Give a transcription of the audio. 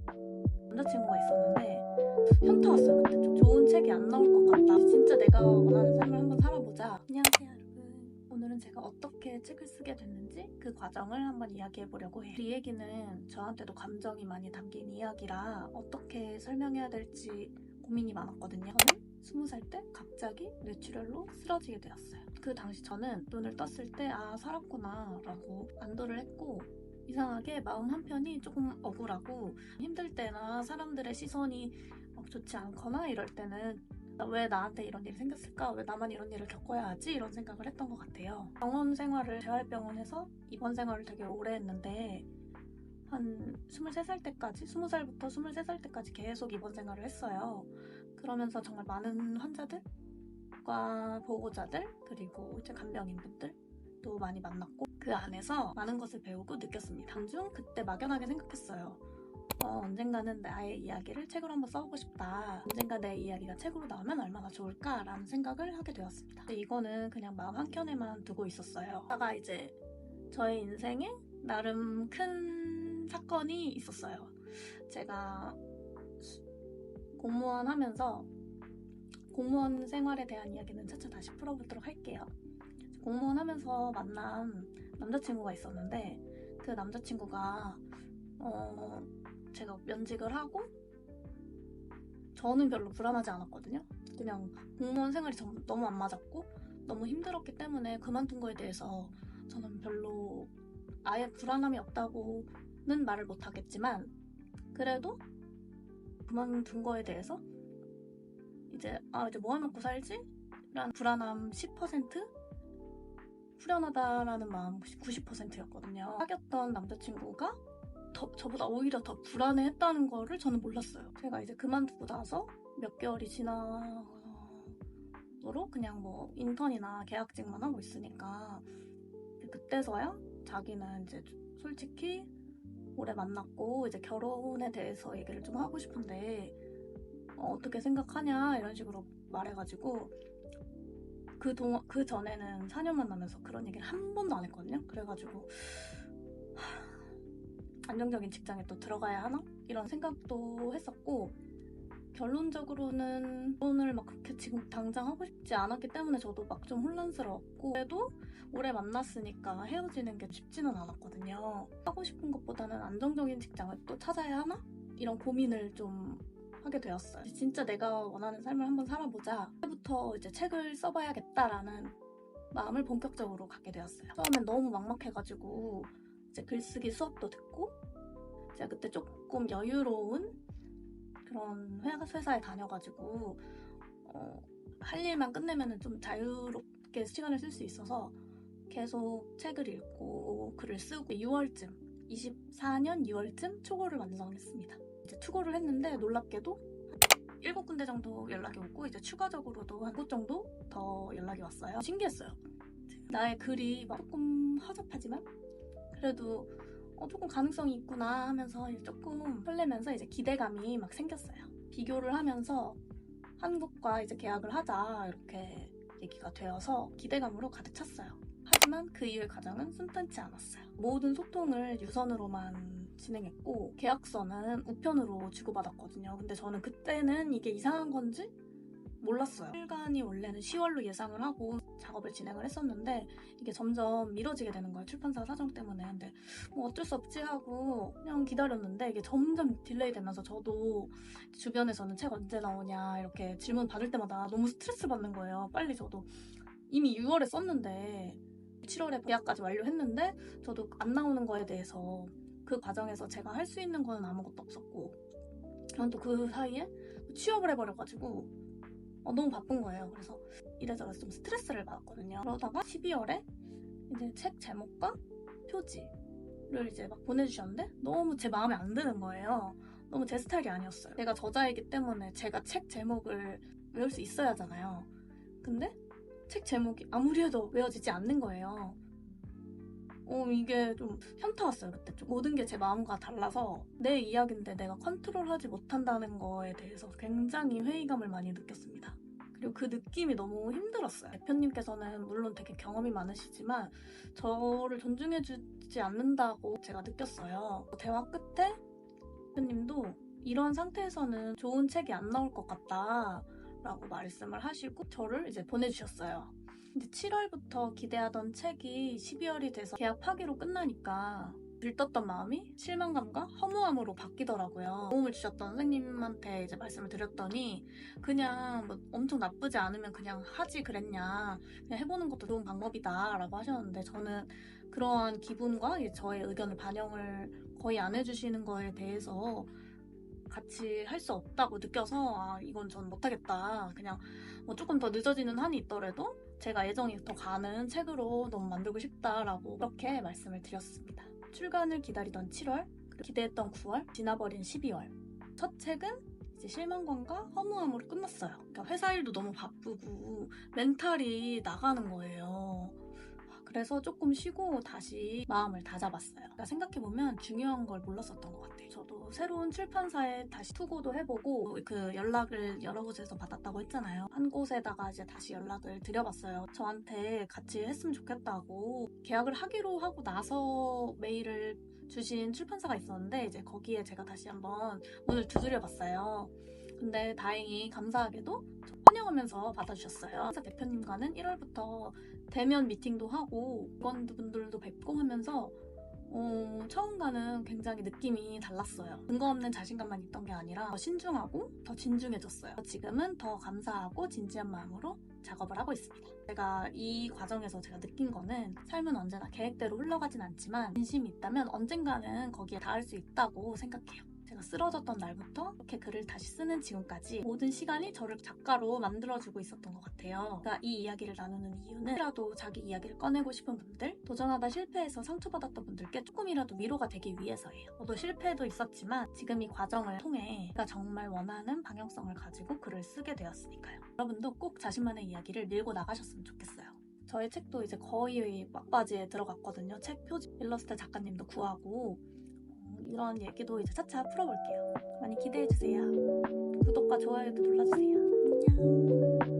남자친구가 있었는데 현타 왔어요. 그때 좀 좋은 책이 안 나올 것 같다. 진짜 내가 원하는 삶을 한번 살아보자. 안녕하세요 여러분. 오늘은 제가 어떻게 책을 쓰게 됐는지 그 과정을 한번 이야기해 보려고 해요. 이 얘기는 저한테도 감정이 많이 담긴 이야기라 어떻게 설명해야 될지 고민이 많았거든요. 저는 20살 때 갑자기 뇌출혈로 쓰러지게 되었어요. 그 당시 저는 눈을 떴을 때 아 살았구나 라고 안도를 했고, 이상하게 마음 한편이 조금 억울하고 힘들 때나 사람들의 시선이 좋지 않거나 이럴 때는 왜 나한테 이런 일이 생겼을까? 왜 나만 이런 일을 겪어야 하지? 이런 생각을 했던 것 같아요. 병원 생활을 재활병원에서 입원 생활을 되게 오래 했는데 한 23살 때까지, 20살부터 23살 때까지 계속 입원 생활을 했어요. 그러면서 정말 많은 환자들과 보호자들 그리고 이제 간병인분들도 많이 만났고 그 안에서 많은 것을 배우고 느꼈습니다. 단중 그때 막연하게 생각했어요. 언젠가는 나의 이야기를 책으로 한번 써보고 싶다. 언젠가 내 이야기가 책으로 나오면 얼마나 좋을까라는 생각을 하게 되었습니다. 근데 이거는 그냥 마음 한켠에만 두고 있었어요. 하다가 이제 저의 인생에 나름 큰 사건이 있었어요. 제가 공무원 하면서 공무원 생활에 대한 이야기는 차차 다시 풀어보도록 할게요. 공무원 하면서 만난 남자친구가 있었는데 그 남자친구가 제가 면직을 하고 저는 별로 불안하지 않았거든요. 그냥 공무원 생활이 너무 안 맞았고 너무 힘들었기 때문에 그만둔 거에 대해서 저는 별로 아예 불안함이 없다고는 말을 못하겠지만 그래도 그만둔 거에 대해서 이제 뭐 해먹고 살지? 라는 불안함 10%? 후련하다라는 마음 90%였거든요. 사귀었던 남자친구가 저보다 오히려 더 불안해했다는 거를 저는 몰랐어요. 제가 이제 그만두고 나서 몇 개월이 지나도록 그냥 뭐 인턴이나 계약직만 하고 있으니까 그때서야 자기는 이제 솔직히 오래 만났고 이제 결혼에 대해서 얘기를 좀 하고 싶은데 어떻게 생각하냐 이런 식으로 말해가지고 그 전에는 4년 만나면서 그런 얘기를 한 번도 안 했거든요. 그래가지고 안정적인 직장에 또 들어가야 하나? 이런 생각도 했었고 결론적으로는 결혼을 막 그렇게 지금 당장 하고 싶지 않았기 때문에 저도 막 좀 혼란스러웠고 그래도 오래 만났으니까 헤어지는 게 쉽지는 않았거든요. 하고 싶은 것보다는 안정적인 직장을 또 찾아야 하나? 이런 고민을 좀 하게 되었어요. 진짜 내가 원하는 삶을 한번 살아보자. 그때부터 이제 책을 써봐야겠다라는 마음을 본격적으로 갖게 되었어요. 처음엔 너무 막막해가지고 이제 글쓰기 수업도 듣고 제가 그때 조금 여유로운 그런 회사에 다녀가지고 할 일만 끝내면 좀 자유롭게 시간을 쓸 수 있어서 계속 책을 읽고 글을 쓰고 24년 6월쯤 초고를 완성했습니다. 이제 투고를 했는데 놀랍게도 7군데 정도 연락이 오고 이제 추가적으로도 한 곳 정도 더 연락이 왔어요. 신기했어요. 나의 글이 막 조금 허접하지만 그래도 조금 가능성이 있구나 하면서 조금 설레면서 이제 기대감이 막 생겼어요. 비교를 하면서 한국과 이제 계약을 하자 이렇게 얘기가 되어서 기대감으로 가득 찼어요. 하지만 그 이후의 과정은 순탄치 않았어요. 모든 소통을 유선으로만 진행했고 계약서는 우편으로 주고받았거든요. 근데 저는 그때는 이게 이상한 건지 몰랐어요. 출간이 원래는 10월로 예상을 하고 작업을 진행을 했었는데 이게 점점 미뤄지게 되는 거예요. 출판사 사정 때문에. 근데 뭐 어쩔 수 없지 하고 그냥 기다렸는데 이게 점점 딜레이 되면서 저도 주변에서는 책 언제 나오냐 이렇게 질문 받을 때마다 너무 스트레스 받는 거예요. 빨리 저도 이미 6월에 썼는데 7월에 계약까지 완료했는데 저도 안 나오는 거에 대해서 그 과정에서 제가 할 수 있는 거는 아무것도 없었고 저는 또 그 사이에 취업을 해버려가지고 너무 바쁜 거예요. 그래서 이래저래 좀 스트레스를 받았거든요. 그러다가 12월에 이제 책 제목과 표지를 이제 막 보내주셨는데 너무 제 마음에 안 드는 거예요. 너무 제 스타일이 아니었어요. 제가 저자이기 때문에 제가 책 제목을 외울 수 있어야 하잖아요. 근데 책 제목이 아무리 해도 외워지지 않는 거예요. 이게 좀 현타 왔어요. 그때 좀 모든 게 제 마음과 달라서 내 이야기인데 내가 컨트롤하지 못한다는 거에 대해서 굉장히 회의감을 많이 느꼈습니다. 그리고 그 느낌이 너무 힘들었어요. 대표님께서는 물론 되게 경험이 많으시지만 저를 존중해주지 않는다고 제가 느꼈어요. 대화 끝에 대표님도 이런 상태에서는 좋은 책이 안 나올 것 같다 라고 말씀을 하시고 저를 이제 보내주셨어요. 근데 7월부터 기대하던 책이 12월이 돼서 계약 파기로 끝나니까 들떴던 마음이 실망감과 허무함으로 바뀌더라고요. 도움을 주셨던 선생님한테 이제 말씀을 드렸더니 그냥 뭐 엄청 나쁘지 않으면 그냥 하지 그랬냐, 그냥 해보는 것도 좋은 방법이다 라고 하셨는데, 저는 그러한 기분과 저의 의견을 반영을 거의 안 해주시는 거에 대해서 같이 할 수 없다고 느껴서 이건 전 못하겠다. 그냥 뭐 조금 더 늦어지는 한이 있더라도 제가 애정이 더 가는 책으로 너무 만들고 싶다라고 그렇게 말씀을 드렸습니다. 출간을 기다리던 7월, 기대했던 9월, 지나버린 12월. 첫 책은 이제 실망감과 허무함으로 끝났어요. 그러니까 회사 일도 너무 바쁘고 멘탈이 나가는 거예요. 그래서 조금 쉬고 다시 마음을 다잡았어요. 그러니까 생각해보면 중요한 걸 몰랐었던 것 같아요. 저도 새로운 출판사에 다시 투고도 해보고 그 연락을 여러 곳에서 받았다고 했잖아요. 한 곳에다가 이제 다시 연락을 드려봤어요. 저한테 같이 했으면 좋겠다고 계약을 하기로 하고 나서 메일을 주신 출판사가 있었는데 이제 거기에 제가 다시 한번 문을 두드려봤어요. 근데 다행히 감사하게도 환영하면서 받아주셨어요. 회사 대표님과는 1월부터 대면 미팅도 하고 직원분들도 뵙고 하면서 처음과는 굉장히 느낌이 달랐어요. 근거 없는 자신감만 있던 게 아니라 더 신중하고 더 진중해졌어요. 지금은 더 감사하고 진지한 마음으로 작업을 하고 있습니다. 제가 이 과정에서 제가 느낀 거는 삶은 언제나 계획대로 흘러가진 않지만 진심이 있다면 언젠가는 거기에 닿을 수 있다고 생각해요. 제가 쓰러졌던 날부터 이렇게 글을 다시 쓰는 지금까지 모든 시간이 저를 작가로 만들어주고 있었던 것 같아요. 그러니까 이 이야기를 나누는 이유는 혹시라도 자기 이야기를 꺼내고 싶은 분들, 도전하다 실패해서 상처받았던 분들께 조금이라도 위로가 되기 위해서예요. 저도 실패도 있었지만 지금 이 과정을 통해 제가 정말 원하는 방향성을 가지고 글을 쓰게 되었으니까요. 여러분도 꼭 자신만의 이야기를 밀고 나가셨으면 좋겠어요. 저의 책도 이제 거의 막바지에 들어갔거든요. 책 표지, 일러스트 작가님도 구하고 이런 얘기도 이제 차차 풀어볼게요. 많이 기대해주세요. 구독과 좋아요도 눌러주세요. 안녕.